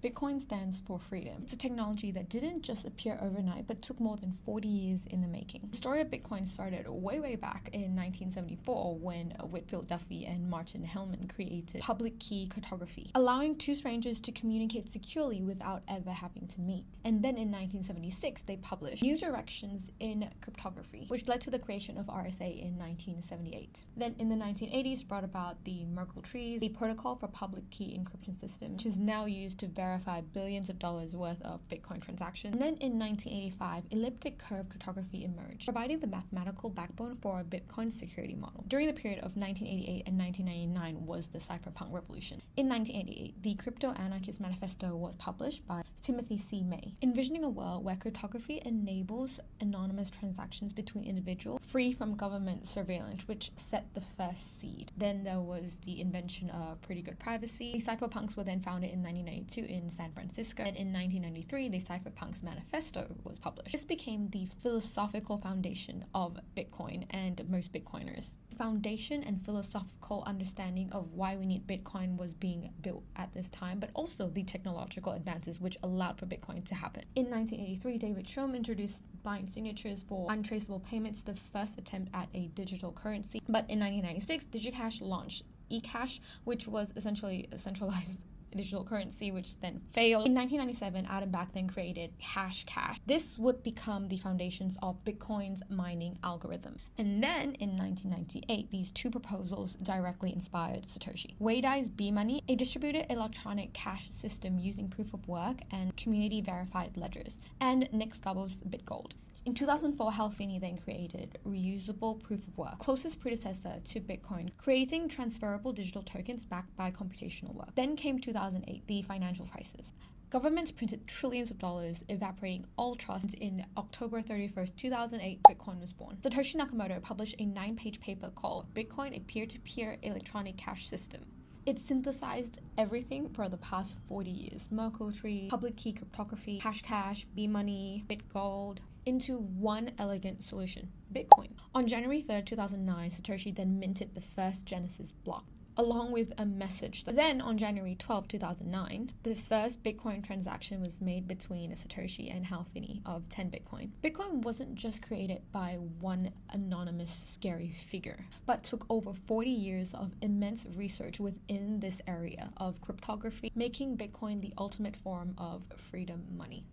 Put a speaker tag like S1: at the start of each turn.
S1: Bitcoin stands for freedom. It's a technology that didn't just appear overnight, but took more than 40 years in the making. The story of Bitcoin started way back in 1974 when Whitfield Duffy and Martin Hellman created public key cryptography, allowing two strangers to communicate securely without ever having to meet. And then in 1976, they published New Directions in Cryptography, which led to the creation of RSA in 1978. Then in the 1980s, brought about the Merkle trees, a protocol for public key encryption system, which is now used to verify billions of dollars worth of Bitcoin transactions. And then in 1985, elliptic curve cryptography emerged, providing the mathematical backbone for a Bitcoin security model. During the period of 1988 and 1999 was the cypherpunk revolution. In 1988, the Crypto Anarchist Manifesto was published by Timothy C. May, envisioning a world where cryptography enables anonymous transactions between individuals free from government surveillance, which set the first seed. Then there was the invention of pretty good privacy. The cypherpunks were then founded in 1992 in San Francisco, and in 1993 the Cypherpunks Manifesto was published. This became the philosophical foundation of Bitcoin and most Bitcoiners. Foundation and philosophical understanding of why we need Bitcoin was being built at this time, but also the technological advances which allowed for Bitcoin to happen. In 1983, David Shom introduced blind signatures for untraceable payments, the first attempt at a digital currency. But in 1996, DigiCash launched eCash, which was essentially a centralized digital currency, which then failed. In 1997, Adam Back then created Hashcash. This would become the foundations of Bitcoin's mining algorithm. And then in 1998, these two proposals directly inspired Satoshi. Wei Dai's B-Money, a distributed electronic cash system using proof of work and community-verified ledgers, and Nick Scabo's BitGold. In 2004, Hal Finney then created reusable proof of work, closest predecessor to Bitcoin, creating transferable digital tokens backed by computational work. Then came 2008, the financial crisis. Governments printed trillions of dollars, evaporating all trust. In October 31st, 2008, Bitcoin was born. Satoshi Nakamoto published a 9-page paper called Bitcoin, a peer-to-peer electronic cash system. It synthesized everything for the past 40 years. Merkle tree, public key cryptography, Hashcash, B-Money, BitGold, into one elegant solution, Bitcoin. On January 3rd, 2009, Satoshi then minted the first Genesis block, along with a message. Then on January 12, 2009, the first Bitcoin transaction was made between Satoshi and Hal Finney of 10 Bitcoin. Bitcoin wasn't just created by one anonymous, scary figure, but took over 40 years of immense research within this area of cryptography, making Bitcoin the ultimate form of freedom money.